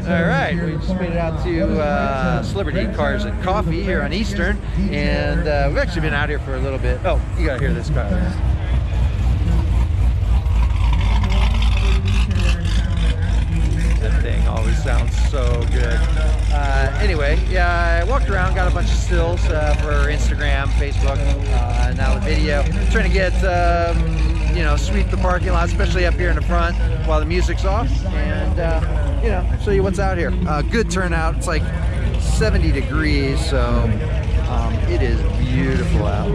All right, we just made it out to Celebrity Cars and Coffee here on Eastern, and we've actually been out here for a little bit. Oh, you gotta hear this car. That thing always sounds so good. Anyway, yeah, I walked around, got a bunch of stills for Instagram, Facebook, and now the video. Trying to get, you know, sweep the parking lot, especially up here in the front while the music's off, and you know, show you what's out here. Good turnout. It's like 70 degrees, so it is beautiful out.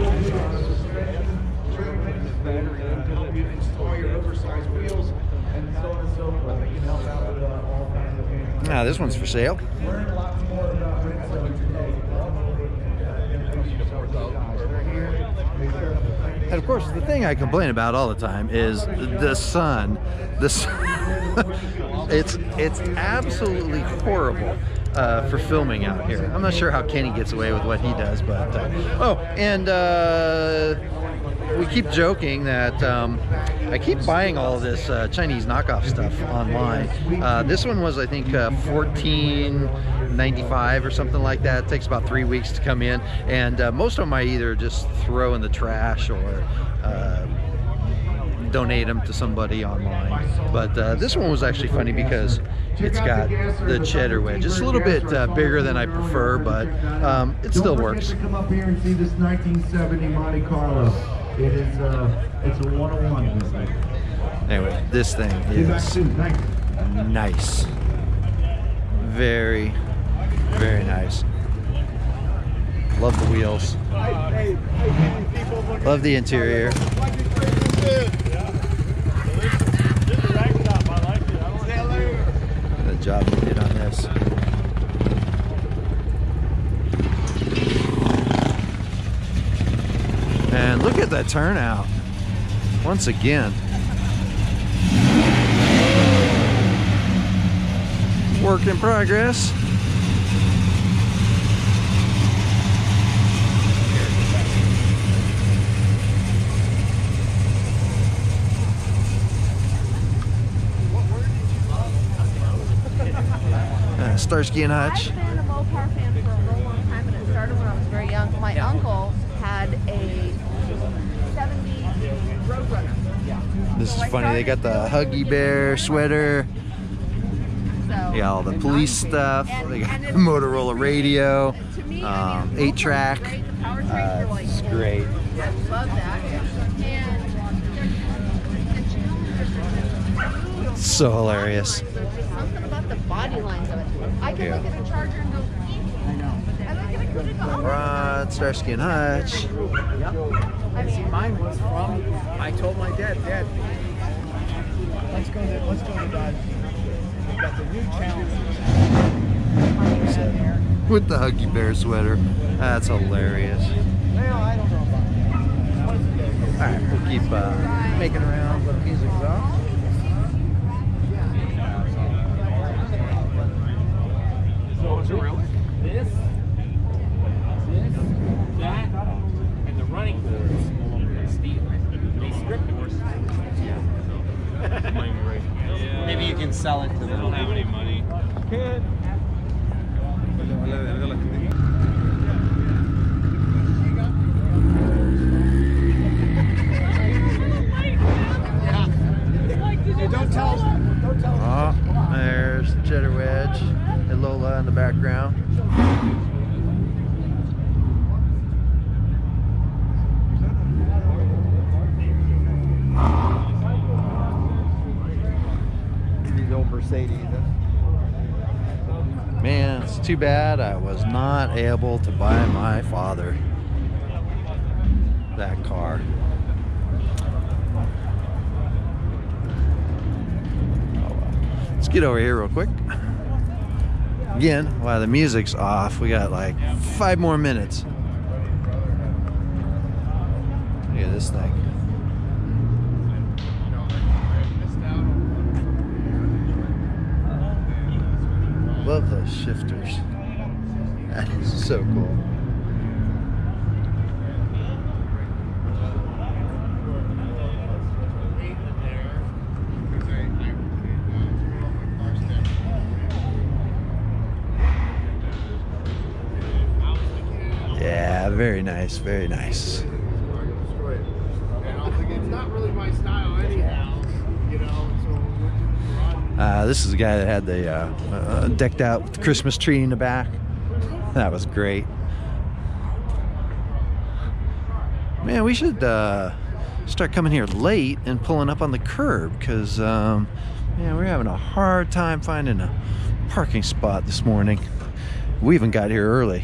Now this one's for sale. And of course, the thing I complain about all the time is the sun. The sun. It's absolutely horrible for filming out here. I'm not sure how Kenny gets away with what he does, but oh, and we keep joking that I keep buying all this Chinese knockoff stuff online. This one was, I think, $14.95 or something like that. It takes about 3 weeks to come in, and most of them I either just throw in the trash or donate them to somebody online. But this one was actually funny because it's got the cheddar wedge. It's a little bit bigger than I prefer, but it still works. Come up here and see this 1970 Monte Carlo. It is it's a 101. Anyway, this thing is nice. Very, very nice. Love the wheels. Love the interior. The job we did on this. And look at that turnout. Once again. Work in progress. Starsky and Hutch. I've been a MOPAR fan for a real long time, and it started when I was very young. My uncle had a 70s Roadrunner. This is funny. They got the Huggy Bear sweater. They got all the police stuff. They got the Motorola radio. 8-track. It's great. I love that. So hilarious. Something about the body lines of it. I can look at a Charger and go, I know. And I can go, Rod, Starsky and Hutch. I see, mine was from, I told my dad, let's go to Dodge. We've got the new Challenger. With the Huggy Bear sweater. That's hilarious. Well, I don't know about that. Alright, we'll keep making around when the music's off. So is it really? This, that, and the running boards are steel. They stripped the horses. Yeah. Maybe you can sell it to them. They don't have any money. Kid. Don't tell them. Oh, there's Cheddar Wedge and Lola in the background. These old Mercedes. Man, it's too bad I was not able to buy my father that car. Let's get over here real quick. Again, while the music's off, we got like 5 more minutes. Look at this thing. Love those shifters. That is so cool. very nice, very nice. And I was like, it's not really my style anyhow, you know. So This is the guy that had the decked out with the Christmas tree in the back. That was great. Man, we should start coming here late and pulling up on the curb, because man, we're having a hard time finding a parking spot this morning. We even got here early.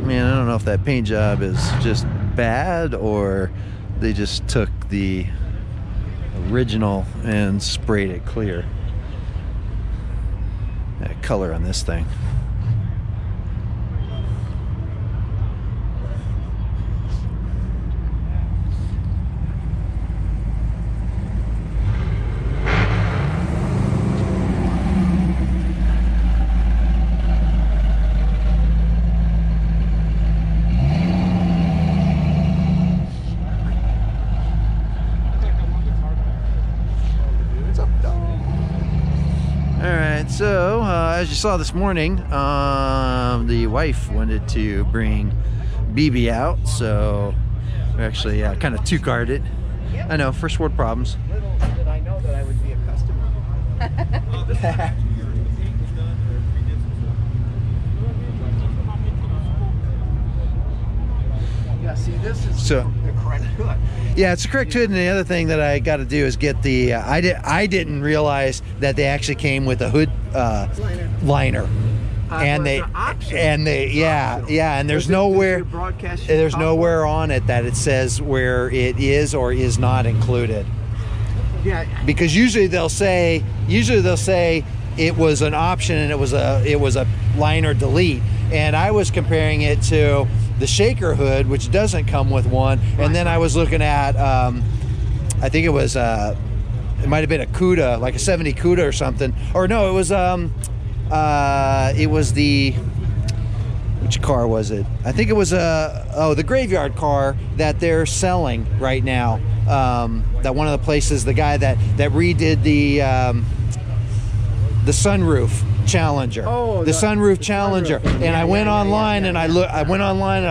Man, I don't know if that paint job is just bad or they just took the original and sprayed it clear. That color on this thing. So, as you saw this morning, the wife wanted to bring BB out, so we're actually kind of two-carred it. I know, first world problems. Little did I know that I would be a customer. Yeah, see, this is the correct hood. Yeah, it's the correct hood, and the other thing that I got to do is get the. I didn't realize that they actually came with a hood liner. And they and there's nowhere on it that it says where it is or is not included. Yeah, because usually they'll say it was an option and it was a liner delete, and I was comparing it to the shaker hood, which doesn't come with one. And then I was looking at I think it was it might have been a Cuda, like a 70 Cuda or something, or no, it was the, which car was it? I think it was the graveyard car that they're selling right now. That one of the places, the guy that redid the sunroof Challenger. Oh, the sunroof Challenger. Sunroof. And I went online and I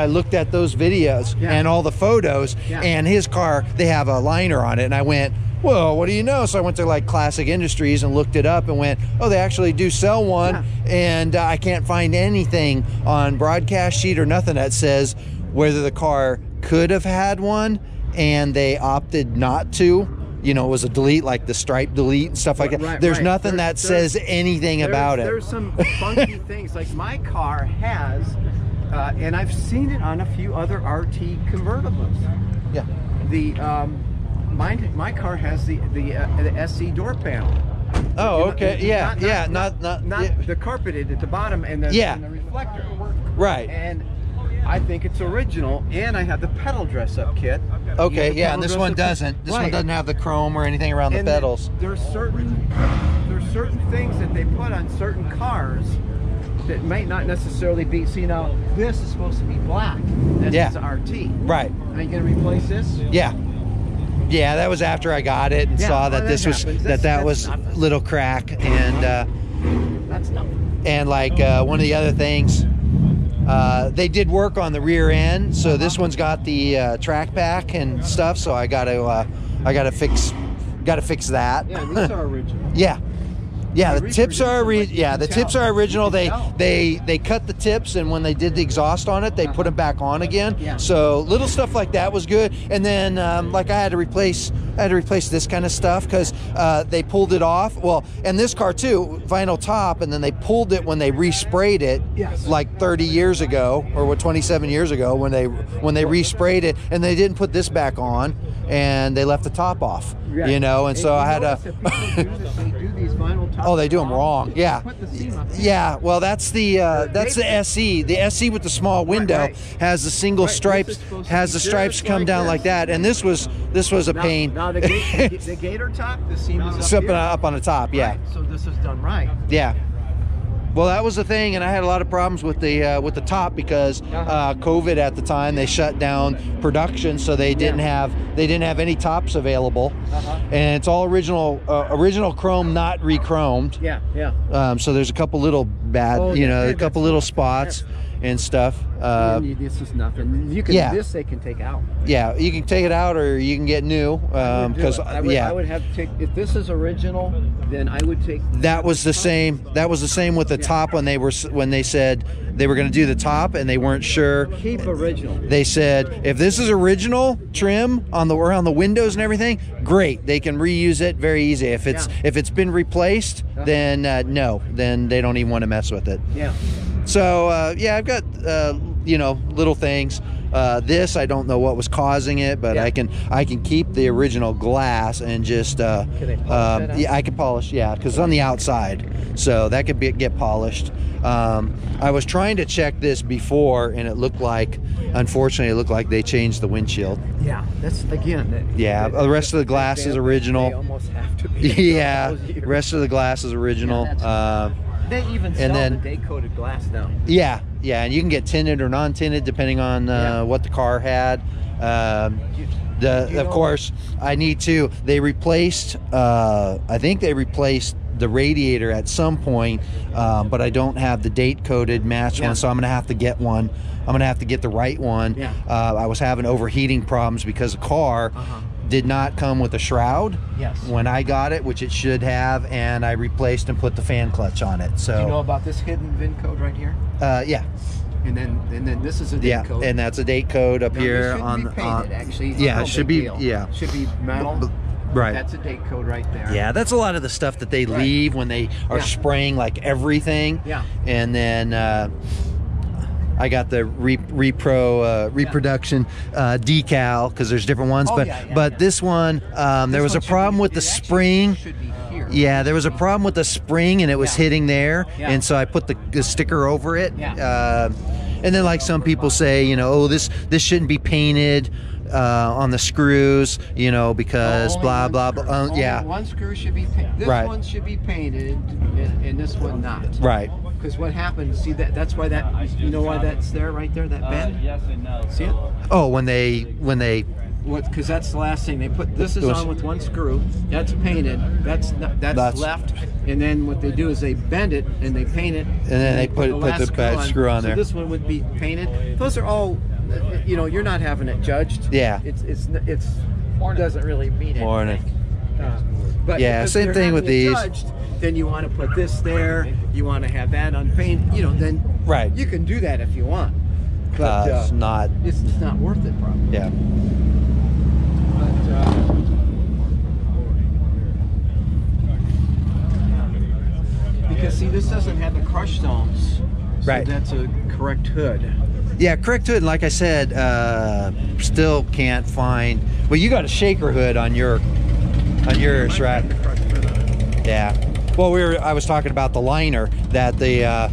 looked at those videos and all the photos, and his car, they have a liner on it, and I went, well, what do you know? So I went to like Classic Industries and looked it up and went, oh, they actually do sell one. And I can't find anything on broadcast sheet or nothing that says whether the car could have had one and they opted not to. You know, it was a delete, like the stripe delete and stuff like that. There's nothing that says anything about it. There's some funky things, like my car has, and I've seen it on a few other RT convertibles. Yeah. My car has the SC door panel. Oh, okay. Not the carpeted at the bottom and the reflector. Right. And I think it's original, and I have the pedal dress-up kit. Okay, yeah, and this one doesn't. This one doesn't have the chrome or anything around the pedals. There's certain things that they put on certain cars that might not necessarily be. See, now this is supposed to be black. This is an RT. Right. Are you going to replace this? Yeah. Yeah, that was after I got it and saw that this was that was a little crack, and that's nothing. And like one of the other things, they did work on the rear end, so this one's got the track pack and stuff. So I got to fix that. Yeah, these are original. Yeah, the tips are the tips are original. They cut the tips, and when they did the exhaust on it, they put them back on again. Yeah. So little stuff like that was good. And then like I had to replace this kind of stuff because they pulled it off. Well, and this car too, vinyl top, and then they pulled it when they resprayed it, like 30 years ago or 27 years ago when they resprayed it, and they didn't put this back on, and they left the top off. Right. You know, and so I had to. They do these vinyl tops. Oh, they do them wrong. Yeah. Put the seam up. Yeah. Well, that's the SE. The SE with the small window has the single stripes. Has the stripes come down like that. And this was a pain. Now the gator top, the seam is up on the top. Yeah. Right. So this is done right. Yeah. Well, that was the thing, and I had a lot of problems with the top because COVID at the time. They shut down production, so they didn't have any tops available, and it's all original chrome, not re-chromed. So there's a couple little bad, a couple little spots and stuff. This is nothing. You can this they can take out. Yeah, you can take it out, or you can get new. Because I would have to take, if this is original, then I would take. That was the same. That was the same with the top when they said they were going to do the top and they weren't sure. Keep original. They said if this is original trim around the windows and everything, great. They can reuse it very easy. If it's been replaced, then no, then they don't even want to mess with it. Yeah. So I've got little things. This I don't know what was causing it, but I can keep the original glass and just can they polish that out? I can polish, because it's on the outside, so that could get polished. I was trying to check this before, and unfortunately it looked like they changed the windshield. Yeah, that's again. The rest of the glass is original. They almost have to be. The rest of the glass is original. They even sell the day-coated glass now. Yeah, and you can get tinted or non-tinted depending on what the car had. Of course, I need to. They replaced. I think they replaced the radiator at some point, but I don't have the date-coated match one, so I'm gonna have to get one. I'm gonna have to get the right one. I was having overheating problems because the car did not come with a shroud when I got it, which it should have, and I replaced and put the fan clutch on it. So do you know about this hidden VIN code right here? Yeah. And then this is a date code. And that's a date code up here on the painted, actually. It should be should be metal. Right. That's a date code right there. Yeah, that's a lot of the stuff that they leave when they are spraying like everything. Yeah. And then I got the reproduction decal because there's different ones, but this one there was a problem with the spring. Yeah, there was a problem with the spring and it was hitting there, and so I put the sticker over it. And then like some people say, this shouldn't be painted on the screws, because blah blah blah. One screw should be painted. This one should be painted, and this one not. Right. Because what happens? See that's why that. You know why that's there, right there, that bend. Yes and no. See it? Oh, when they. Because that's the last thing they put. This is on with one screw. That's painted. That's left. And then what they do is they bend it and they paint it. And then they put the back screw on there. So this one would be painted. Those are all. You're not having it judged. Yeah. It doesn't really mean anything. But same thing with these. Judged, then you want to put this there. You want to have that unpainted. Then you can do that if you want. But it's not worth it, probably. Yeah. Because see, this doesn't have the crush zones, so that's a correct hood. Yeah, correct hood. And like I said, still can't find. Well, you got a shaker hood on yours, right? Yeah. Well, I was talking about the liner that the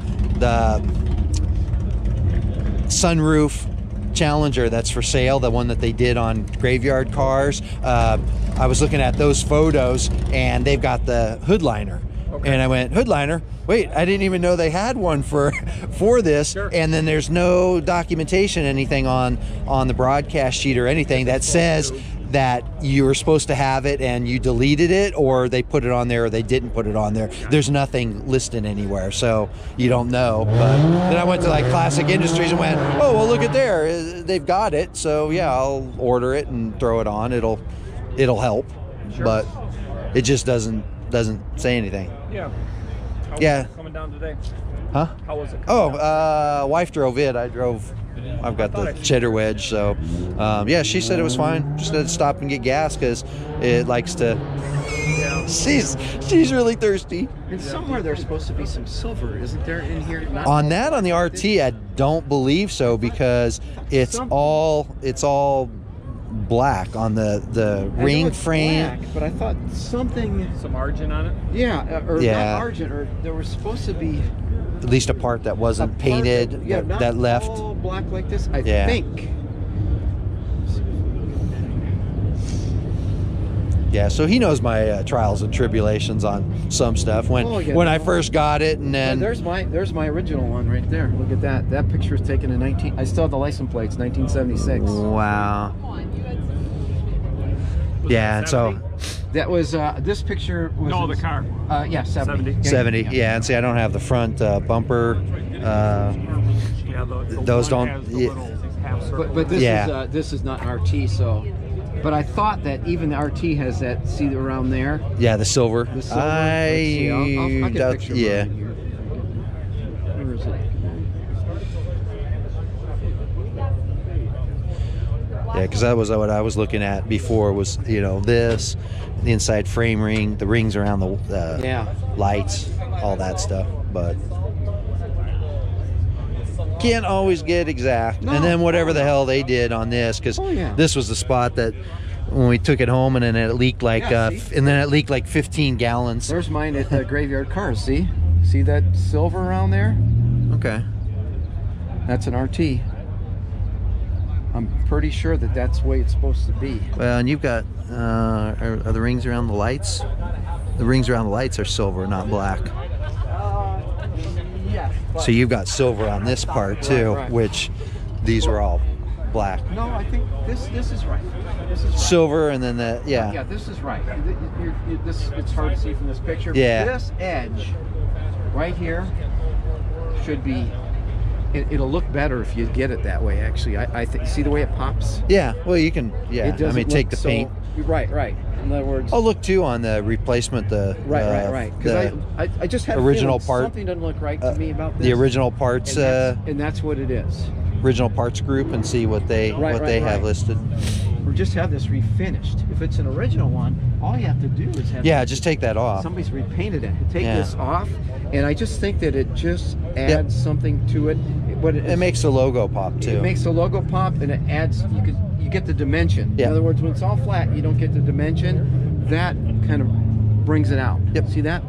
sunroof Challenger that's for sale, the one that they did on graveyard cars. I was looking at those photos and they've got the hood liner. And I went, hood liner? Wait, I didn't even know they had one for this. Sure. And then there's no documentation, anything on the broadcast sheet or anything that says that you were supposed to have it and you deleted it, or they put it on there or they didn't put it on there. There's nothing listed anywhere, so you don't know. But then I went to like Classic Industries and went, oh, well, look at there, they've got it, so yeah, I'll order it and throw it on. It'll help. Sure. But it just doesn't say anything. Yeah. How was it coming down today? Huh? How was it? Wife drove it. I've got the cheddar wedge, so she said it was fine. Just had to stop and get gas because it likes to. She's really thirsty. And somewhere there's supposed to be some silver, isn't there, in here? On the RT, I don't believe so because it's all black on the ring frame. Black, but I thought some argent on it. Yeah, not argent, or there was supposed to be at least a part that wasn't painted that left. All black like this, I think. Yeah, so he knows my trials and tribulations on some stuff. When I first got it, and then there's my original one right there. Look at that. That picture is taken in 19. I still have the license plates, 1976. Wow. Yeah, and so that was this picture was the car. Yeah, 70. 70. Yeah, and see, I don't have the front bumper. Those don't. But this is not RT, so. But I thought that even the RT has that. See around there. Yeah, the silver. The silver. I'll get a picture. Yeah. Where is it? Yeah, because that was what I was looking at before. Was this, the inside frame ring, the rings around the lights, all that stuff. But can't always get exact. No. And then whatever the hell they did on this, because this was the spot that when we took it home, and then it leaked like, 15 gallons. There's mine at the Graveyard Cars. See that silver around there? Okay. That's an RT. I'm pretty sure that that's the way it's supposed to be. Well, and you've got are the rings around the lights? The rings around the lights are silver, not black. Yeah. So you've got silver on this part too, right. which these were all black. No, I think this is right. This is right. Silver, and then the Yeah, this is right. This it's hard to see from this picture. Yeah. This edge right here should be. It'll look better if you get it that way. Actually, I think. See the way it pops. Yeah. Well, you can. Yeah. It doesn't take the look paint. Right. In other words. I'll look too on the replacement. Right. Because I just have original part. Something doesn't look right to me about this. The original parts. And that's what it is. Original parts group, and see what they have listed. Or just have this refinished. If it's an original one, all you have to do is have. Yeah, just take that off. Somebody's repainted it. Take this off, and I just think that it just adds something to it. It makes the logo pop too. It makes the logo pop, and it adds. You get the dimension. Yeah. In other words, when it's all flat, you don't get the dimension. That kind of brings it out. Yep. See that?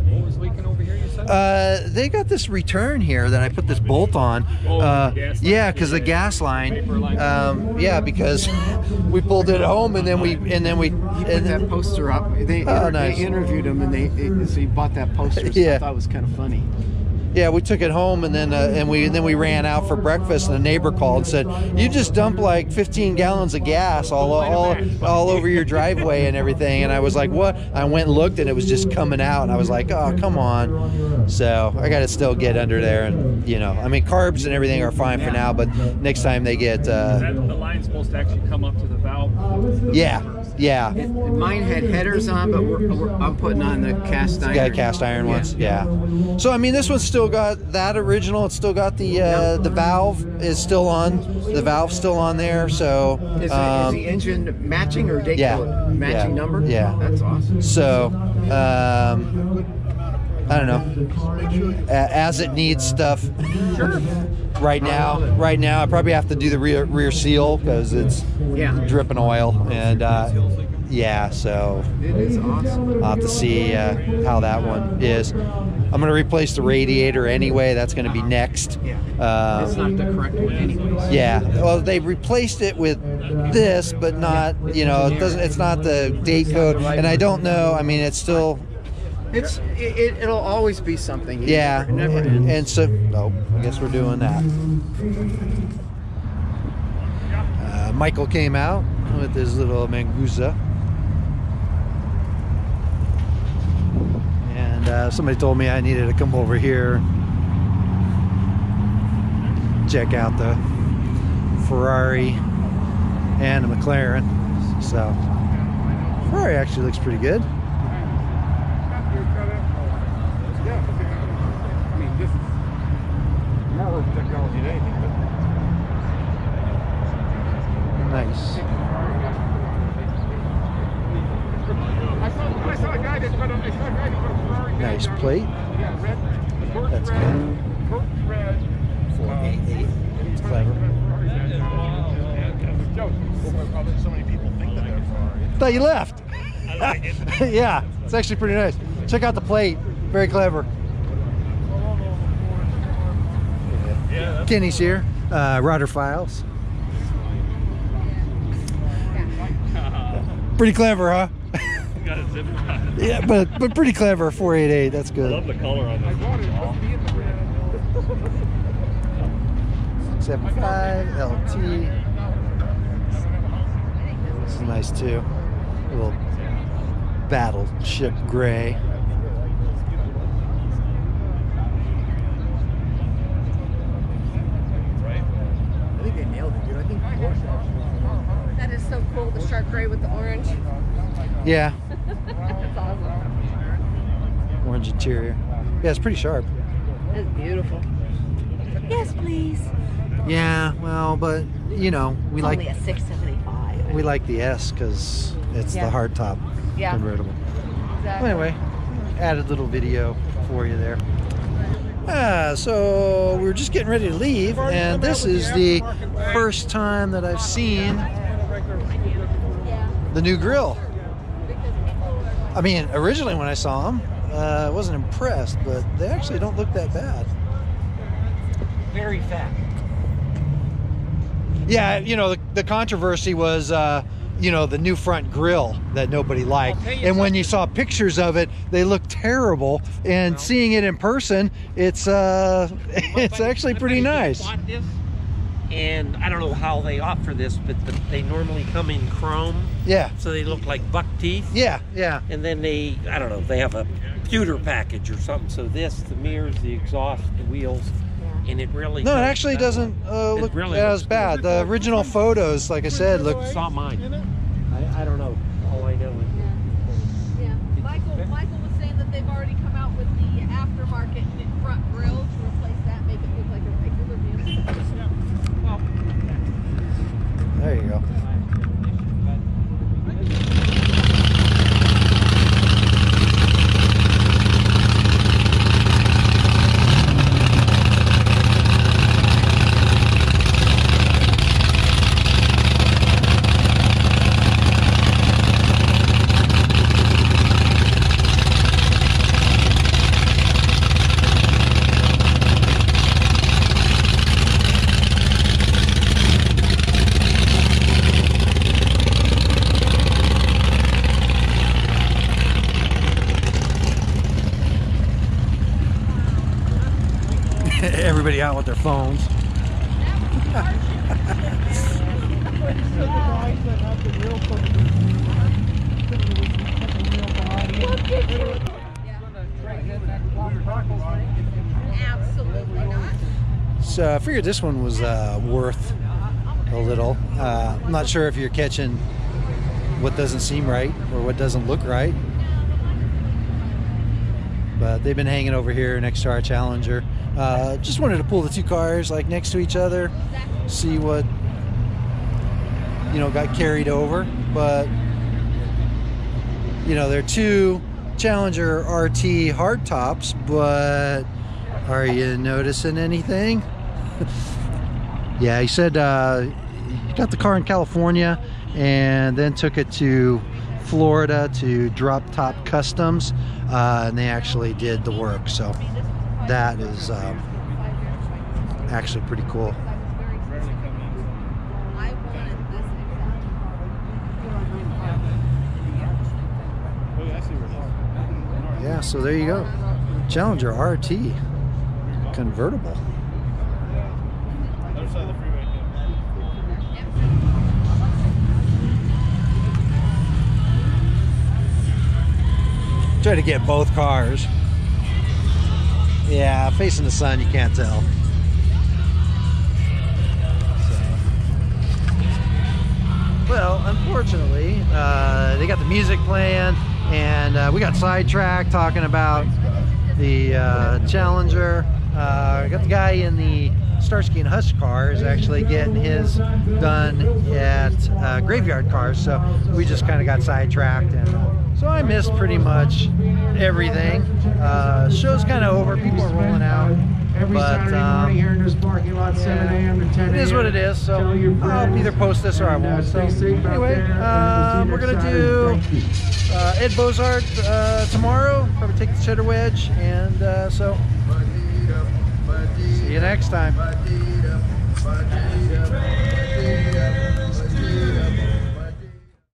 What was leaking over here, you said? They got this return here that I put this bolt on. Yeah, because the gas line. Yeah, because we pulled it home, and then we He put that poster up. They interviewed him, and so he bought that poster. So I thought it was kind of funny. Yeah, we took it home, and then we ran out for breakfast, and a neighbor called and said, "You just dumped like 15 gallons of gas all over your driveway and everything." And I was like, "What?" I went and looked, and it was just coming out, and I was like, "Oh, come on!" So I got to still get under there, and I mean, carbs and everything are fine for now, but next time they get the line's supposed to actually come up to the valve. Yeah. And mine had headers on, but I'm putting on the cast iron. Got cast iron ones. Yeah. So I mean, this one's still got that original. It's still got the valve is still on. The valve's still on there. So is the engine matching or date code? Matching number? Yeah. That's awesome. So I don't know. As it needs stuff. Sure. Right now, I probably have to do the rear seal because it's dripping oil, and so it is awesome. I'll have to see how that one is. I'm going to replace the radiator anyway. That's going to be next. Yeah. It's not the correct one anyways. Yeah. Well, they replaced it with this, but not. It doesn't. It's not the date code, and I don't know. I mean, it's still. It'll always be something. Yeah. It never ends. And so, I guess we're doing that. Michael came out with his little Manguza. And somebody told me I needed to come over here, check out the Ferrari and the McLaren. So, Ferrari actually looks pretty good. Technology than anything, but Nice. I saw a guy that put a Ferrari. Nice plate. Yeah, red. That's good. Red. 488. It's clever. So many people think that they're Ferrari. Thought you left. Yeah, it's actually pretty nice. Check out the plate. Very clever. Kenny's here. Rotter Files. Pretty clever, huh? Got a zip tie. Yeah, but pretty clever. 488. That's I good. love the color on this. 75 LT. This is nice too. A little battleship gray. I think they nailed it, dude. I think That is so cool, the shark gray with the orange. Yeah, That's awesome. orange interior. Yeah, it's pretty sharp. That's beautiful. Yes, please. Yeah, well, but you know, we like Only a 675. we like the S because it's the hardtop Yeah. convertible. Exactly. Well, anyway, added little video for you there. So we were just getting ready to leave, and this is the first time that I've seen the new grill. I mean, originally when I saw them, I wasn't impressed, but they actually don't look that bad. very fat. Yeah, you know, the controversy was, you know, the new front grill that nobody liked. And when you saw pictures of it, they looked terrible. And seeing it in person, it's actually pretty nice. Bought this, and I don't know how they opt for this, but they normally come in chrome, Yeah, so they look like buck teeth. yeah, yeah. And then they, I don't know, they have a pewter package or something. So this, the mirrors, the exhaust, the wheels, and it really No, it does actually better. doesn't look really as looks bad. The original photos, like I said, look. Saw mine. I don't know. All I know is Yeah. Michael was saying that they've already come out with the aftermarket front grill to replace that, make it look like a regular vehicle. There you go. Everybody out with their phones. Absolutely not. So I figured this one was worth a little. I'm not sure if you're catching what doesn't seem right or what doesn't look right. But they've been hanging over here next to our Challenger. Just wanted to pull the two cars like next to each other, see what, you know, got carried over. But, you know, they're two Challenger RT hardtops, but are you noticing anything? Yeah, he said he got the car in California and then took it to Florida to drop top customs, and they actually did the work. So that is actually pretty cool. Yeah, so there you go. Challenger RT convertible. Try to get both cars. Yeah, facing the sun, you can't tell. Well, unfortunately, they got the music playing, and we got sidetracked talking about the Challenger. Got the guy in the Starsky and Hutch car is actually getting his done at Graveyard Cars, so we just kind of got sidetracked, and so I missed pretty much everything. Show's kind of over, people are rolling out, but it is what it is, so I'll either post this or I won't. So anyway, we're gonna do Ed Bozart tomorrow, probably take the cheddar wedge, and so see you next time.